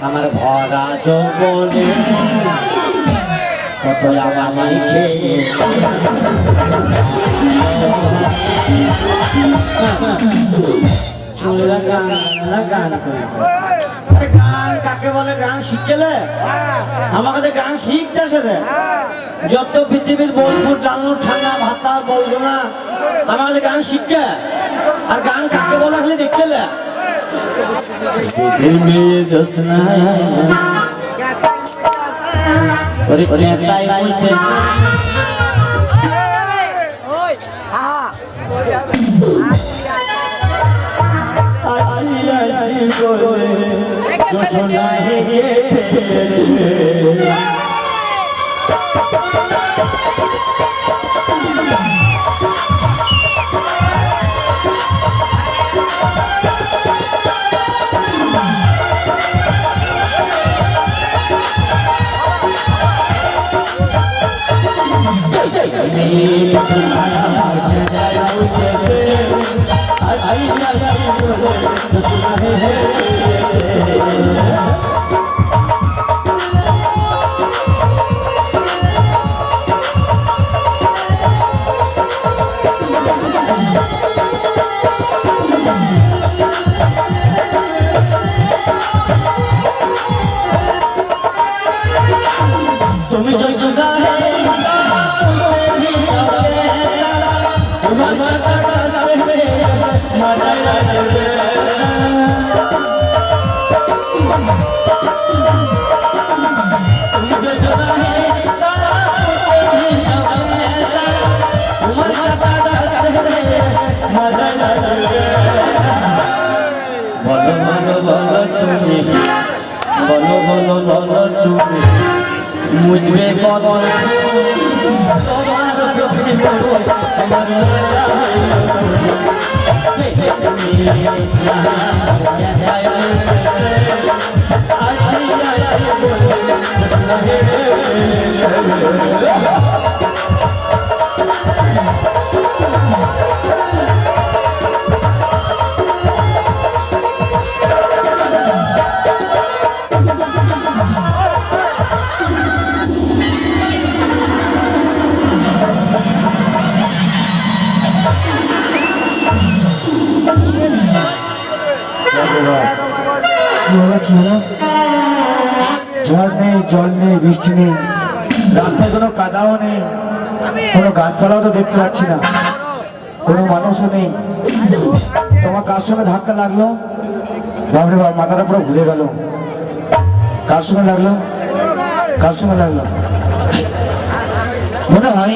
আমার ভরা যৌবনে কত আমি খেয়ে চুলরা গান গান করে গান কাকে বলে? গান শিখলে আমার কাছে গান শিখতেছে রে। যত পৃথিবীর বোলপুর ডালু ঠান্ডা ভাতার বলবো না, আমার কাছে গান শিখে। আর গান কাকে বলে খালি দেখতে তুমি বলো বলো বলো তুমি মুঝবে কত ঝড় নেই, জল নেই, বৃষ্টি নেই, রাস্তায় কোনো কাদাও নেই, কোনো গাছপালাও তো দেখতে পাচ্ছি না, কোনো মানুষও নেই। তোমার কার সঙ্গে ধাক্কা লাগলো? বাপরে বাপ, মাথাটা পুরো ঘুরে গেল। কার সঙ্গে লাগলো? কার সঙ্গে লাগলো? মনে হয়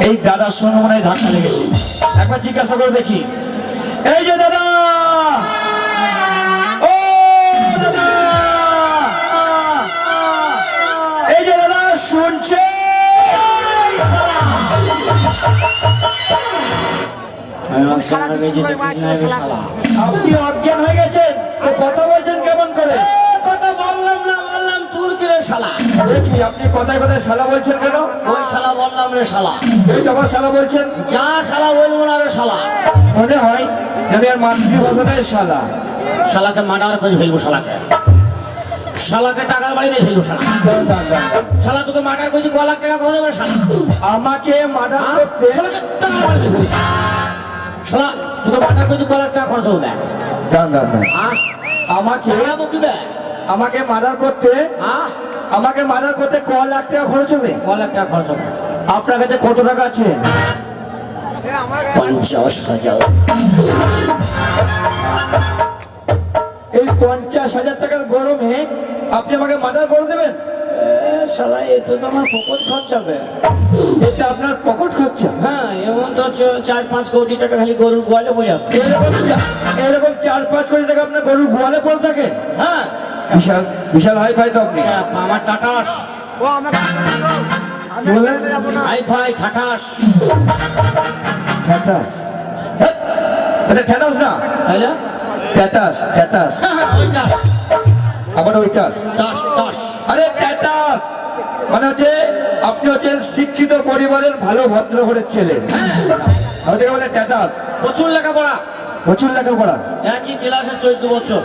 এই দাদার সঙ্গে মনে হয় ধাক্কা লেগেছে। একবার জিজ্ঞাসা করে দেখি। এই যে দাদা, শুনছে আপনি অজ্ঞান হয়ে গেছেন? কথা বলছেন কেমন করে? কথা বললাম না, বললাম তুর্কিরে শালা। দেখি আপনি কথায় কথায় শালা বলছেন কেন? ওই শালা বললাম রে শালা। এই তো আবার শালা বলছেন? যা শালা বলবো না রে শালা। মনে হয় যদি আর মাতৃভাষাটাই শালা। শালাকে মার্ডার করে ফেলবো, শালাকে শালাকে টাকার বাড়ি নিয়ে ফেলবো। শালা শালা তোকে মার্ডার করছি, 1 লাখ টাকা খরচ হবে। শালা আমাকে মার্ডার করতে, শালাকে টাকার বাড়ি নিয়ে ফেলবো। শালা তোকে মার্ডার করছি, 1 লাখ টাকা খরচ হবে। আমাকে আমাকে মার্ডার করতে, আমাকে মার্ডার করতে 1 লাখ টাকা খরচ হবে। 1 লাখ টাকা খরচ হবে। আপনার কাছে কত টাকা আছে? 50,000। এই 50,000 টাকার গরমে আপনি আমাকে মার্ডার করে দেবেন? শালা এতে তো আমার পকেট খরচ হবে। এটা আপনার পকেট খরচা? হ্যাঁ, এমন তো 4-5 কোটি টাকা খালি গরুর গোয়ালে পড়ে আসে। এরকম 4-5 কোটি টাকা আপনার গরুর গোয়ালে পড়ে থাকে? হ্যাঁ, বিশাল বিশাল হাই ফাই তো আপনি। আমার টাটাস। ও আমাকে কি বলেন? হাই ফাই ঠাটাস। ঠাটাস? এটা ঠাটাস না, তাইলে ট্যাটাস। ট্যাটাস আবার ওইটাস। আরে ট্যাটাস মানে হচ্ছে আপনি হচ্ছেন শিক্ষিত পরিবারের ভালো ভদ্র ঘরের ছেলে, আমাদেরকে বলে ট্যাটাস। প্রচুর লেখাপড়া, প্রচুর লেখাপড়া। একই ক্লাসে 14 বছর।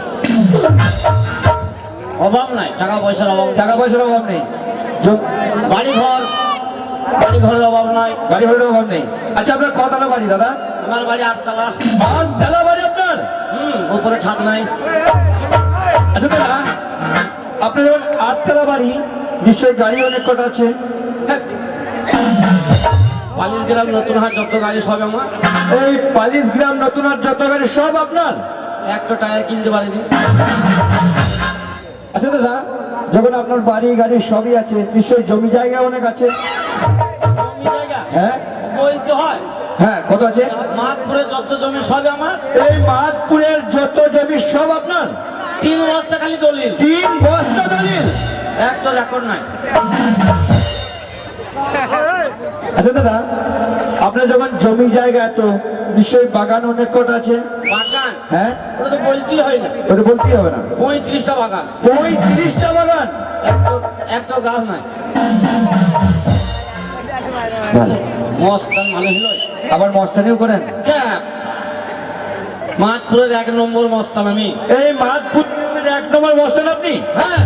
অভাব নাই, টাকা পয়সার অভাব, টাকা পয়সার অভাব নেই, বাড়ি ঘরের অভাব নাই, বাড়ি ঘরের অভাব নেই। আচ্ছা আপনার কতলা বাড়ি দাদা? আমার বাড়ি 8 তলা। 8 তলা বাড়ি আপনার? উপরে ছাদ নাই। আচ্ছা দাদা, আপনার যখন 8 তলা বাড়ি, নিশ্চয়ই গাড়ি অনেক কটা আছে? পালিশ গ্রাম নতুন হাট যত গাড়ি সব আমার। এই পালিশ গ্রাম নতুন হাট যত গাড়ি সব আপনার? একটা টায়ার কিনতে পারিনি। আচ্ছা দাদা, যখন আপনার বাড়ি গাড়ি সবই আছে, নিশ্চয়ই জমি জায়গা অনেক আছে? জমি জায়গা হ্যাঁ বলতে হয়। হ্যাঁ, কত আছে? মাতপুরে যত জমি সব আমার। এই মাদপুরের যত জমি সব আপনার? 3 বস্তা খালি দলিল। 3 বস্তা দলিল? একটা রেকর্ড নাই। আচ্ছা দাদা, আপনার যখন জমি জায়গা এত, নিশ্চয়ই বাগান অনেক কটা আছে? বাগান? হ্যাঁ, ওটা তো বলতেই হয় না। ওটা বলতেই হবে না। 35টা বাগান। 35টা বাগান? একটা গাছ নাই। ভালো। মস্তান মানে হলো আবার মস্তানিও করেন? মাতপুরের 1 নম্বর মস্তান আমি। এই মাদপুরের 1 নম্বর মস্তান আপনি? হ্যাঁ,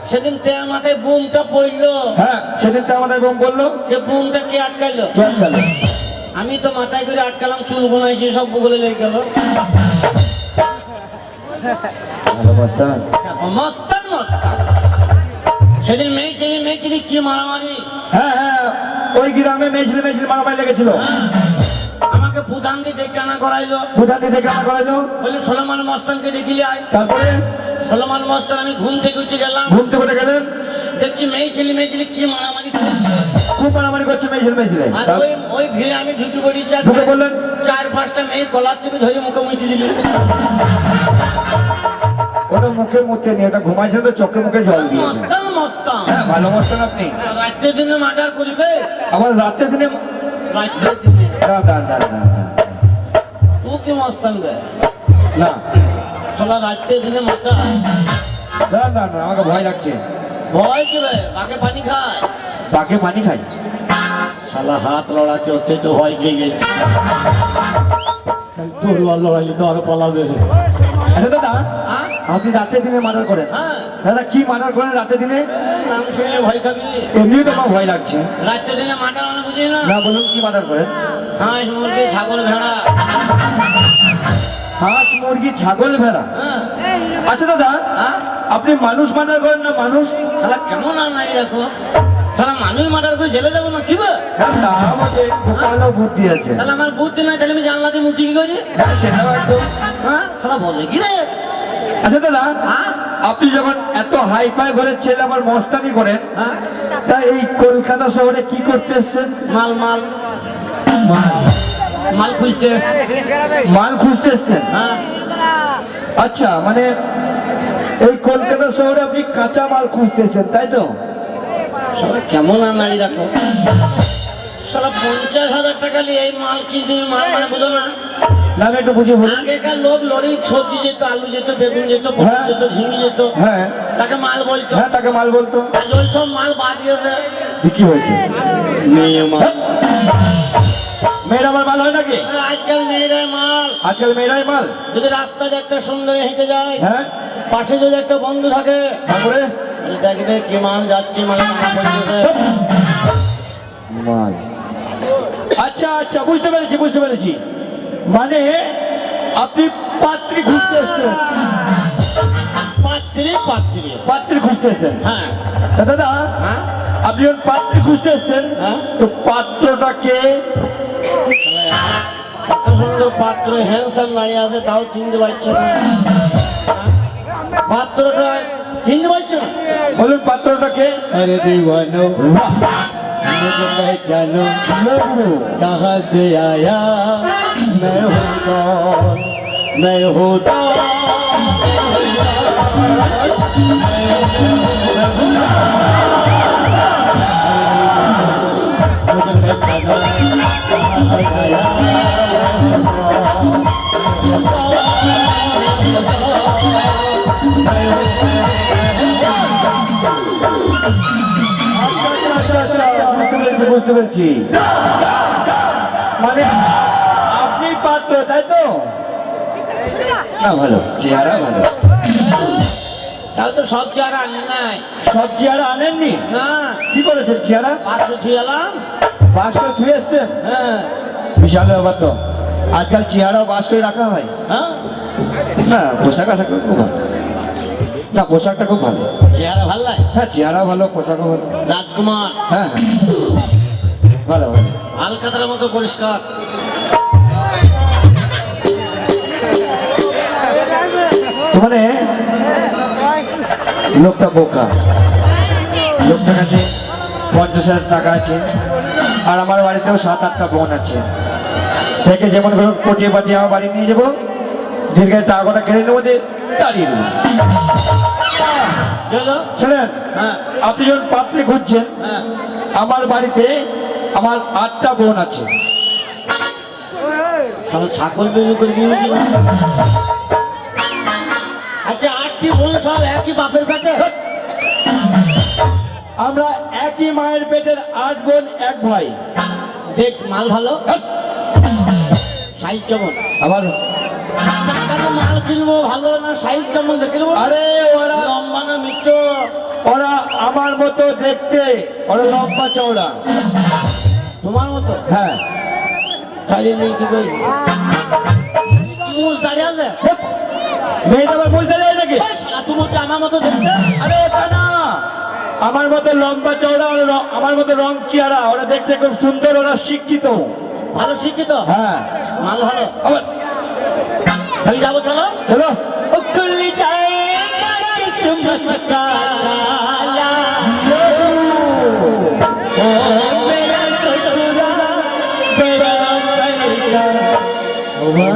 সেদিন তে মাথায় বুমটা পড়লো। হ্যাঁ, সেদিন তো আমাদের বোম বললো। সে বুমটা কে আটকাইলো? কে আটকালো? আমি তো মাথায় করে আটকালাম, চুল বোনাইছি, সব বগলে লেগে গেল। ভালো মস্তান। মস্তান মস্তান। সেদিন মেয়ে ছেলে কি মারামারি। হ্যাঁ হ্যাঁ, ওই গ্রামে মেয়েছিল মারামারি লেগেছিল। আমাকে প্রধান দিয়ে ডেকে আনা করাইলো। প্রধান দিতে কেমন করাইলো? বলে সোলেমান মস্তানকে ডেকে আয়। তারপরে সোলেমান মস্তান, আমি ঘুম থেকে উঠে গেলাম, ঘুম থেকে উঠে গেলেন, দেখছি মেয়ে ছেলে কি মারামারি চলছে। খুব মারামারি করছে মেয়েছিলে। আর ওই ভিড়ে আমি ঢুকে পড়েছি। ঢুকে বললেন? 4-5টা মেয়ে গলার চেপে ধরে মুখে মুখে দিল। ওটা মুখে মুখতে নিয়ে, ওটা ঘুমাইছে তো চোখে মুখে জল দিয়ে। মস্তান মস্তান। হ্যাঁ, ভালো মস্তান আপনি। রাত্রে দিনে মার্ডার করিবে? আবার রাতে দিনে? রাত্রে দিনে। না, তুই কি মস্তান বে? না সোলা রাত্রে দিনে মার্ডার? না, আমাকে ভয় লাগছে। ভয় কি বে? বাকে পানি খায়? বাকে পানি খাই? শালা হাত লড়াচ্ছে, হচ্ছে তো ভয় খেয়ে গেছে। তরুয়ার লড়াইলে তো আরো পালাবে। আচ্ছা দাদা, হ্যাঁ? আপনি রাতে দিনে মার্ডার করেন? হ্যাঁ। দাদা, কি মার্ডার করেন রাতে দিনে? নাম শুনলে ভয় খাবি। এমনিও তো আমার ভয় লাগছে। রাত্রে দিনে মার্ডার মানে বুঝি না। না, বলুন কি মার্ডার করেন? হাঁস মুরগি ছাগল ভেড়া। হাঁস মুরগি ছাগল ভেড়া? হ্যাঁ। আচ্ছা দাদা, হ্যাঁ? আপনি মানুষ মার্ডার করেন না? মানুষ? শালা কেমন আর নারী রাখো? শালা মানুষ মার্ডার করে জেলে যাবো না কি বে? হ্যাঁ, তা আমাকে ভালো বুদ্ধি আছে। তাহলে আমার বুদ্ধি নাই, তাহলে আমি জানলা দিয়ে মুক্তি কি করি? হ্যাঁ, সেটাও একদম। হ্যাঁ, শালা বলে কি রে? আচ্ছা দাদা, হ্যাঁ? আপনি যখন এত হাই ফাই ঘরের ছেলে আবার মস্তানি করেন, হ্যাঁ? তা এই কলকাতা শহরে কি করতে এসছেন? মাল খুঁজতে। মাল খুঁজতে এসছেন? হ্যাঁ। আচ্ছা, মানে এই কলকাতা শহরে আপনি কাঁচা মাল খুঁজতে এসছেন, তাই তো? শালা কেমন আর নারী রাখো? শালা 50,000 টাকা নিয়ে এই মাল কিনছে, মাল মানে বুঝো না? না, আমি একটু বুঝে বলুন। আগেকার লোক লরি সবজি যেত, আলু যেত, বেগুন যেত, পটল হ্যাঁ। যেত, ঝিঙে যেত, হ্যাঁ তাকে মাল বলতো। হ্যাঁ, তাকে মাল বলতো। আজ ওই সব মাল বাদ গেছে। কি হয়েছে? মেয়ে মাল। মেয়েরা আমার মাল হয় নাকি? আজকাল মেয়েরাই মাল। আজকাল মেয়েরাই মাল? যদি রাস্তায় একটা সুন্দর হেঁটে যায়, হ্যাঁ, পাশে যদি একটা বন্ধু থাকে, তারপরে দেখবে কি মাল যাচ্ছে, মানে মাল। আচ্ছা, বুঝতে পেরেছি। মানে আপনি পাত্রী খুঁজতে এসছেন? পাত্রী খুঁজতে এসছেন? হ্যাঁ। তা দাদা, হ্যাঁ? আপনি যখন পাত্রী খুঁজতে এসছেন, হ্যাঁ? তো পাত্রটা কে? এত সুন্দর পাত্র, হ্যান্ডসাম নারী আছে, তাও চিনতে পারছো না? হ্যাঁ? পাত্রটা চিনতে পারছো না? বলুন পাত্রটা কে? अरे दीवानो मुझे पहचानो कहाँ से आया मैं हूँ कौन मैं हूँ मुझे पहचानो कहाँ से आया বুঝতে পেরেছি। মানে আপনি পাত্র, তাই তো? না ভালো, চেহারা ভালো। তাহলে তো সব চেহারা আনি নাই। সব চেহারা আনেননি? না, কি করেছেন চেহারা? 500 দিয়ে এলাম। বাস করে ধুয়ে এসছেন? হ্যাঁ বিশাল ব্যাপার তো। আজকাল চেহারাও বাস করে রাখা হয়। হ্যাঁ, না পোশাক আশাক খুব ভালো। না পোশাকটা খুব ভালো। চেহারা ভালো লাগে। হ্যাঁ চেহারাও ভালো, পোশাকও ভালো। রাজকুমার হ্যাঁ হ্যাঁ ভালো ভালো। আলকাতার মতো পরিষ্কার। মানে লোকটা বোকা, লোকটার কাছে 50,000 টাকা আছে, আর আমার বাড়িতেও 7-8টা বোন আছে। থেকে যেমন করে পচিয়ে পাঠিয়ে আমার বাড়ি নিয়ে যাবো, দীর্ঘ টাকাটা কেড়ে নেবো, দিয়ে দাঁড়িয়ে দেবো। চলো। শোনেন, হ্যাঁ আপনি যখন পাত্রে খুঁজছেন, হ্যাঁ, আমার বাড়িতে আমার 8টা বোন আছে। সব ছাগল বেরু করে বিয়ে দিল। আচ্ছা 8টি বোন সব একই বাপের পেটে? আমরা একই মায়ের পেটের 8 বোন 1 ভাই। দেখ মাল ভালো, সাইজ কেমন? আবার টাকাতে মাল কিনবো ভালো না, সাইজ কেমন দেখে নেবো? আরে ওরা লম্বা না মিচ্ছ? ওরা আমার মতো দেখতে, ওরা লম্বা চওড়া। তোমার মতো? হ্যাঁ চালিয়ে নিয়ে কি করি? মুজ দাঁড়িয়ে আছে? মেয়েটা আবার বুঝতে যায় নাকি? এই শালা, তুমি হচ্ছে আমার মতো দেখতে? আরে তা না, আমার মতো লম্বা চওড়া, আমার মতো রং চেহারা, ওরা দেখতে খুব সুন্দর, ওরা শিক্ষিত। ভালো শিক্ষিত? হ্যাঁ মাল ভালো। আবার খালি যাবো, চলো। চলো। खुल जाएगा किस्मत का ताला, ओ मेरा ससुरा तेरा पैसा हुआ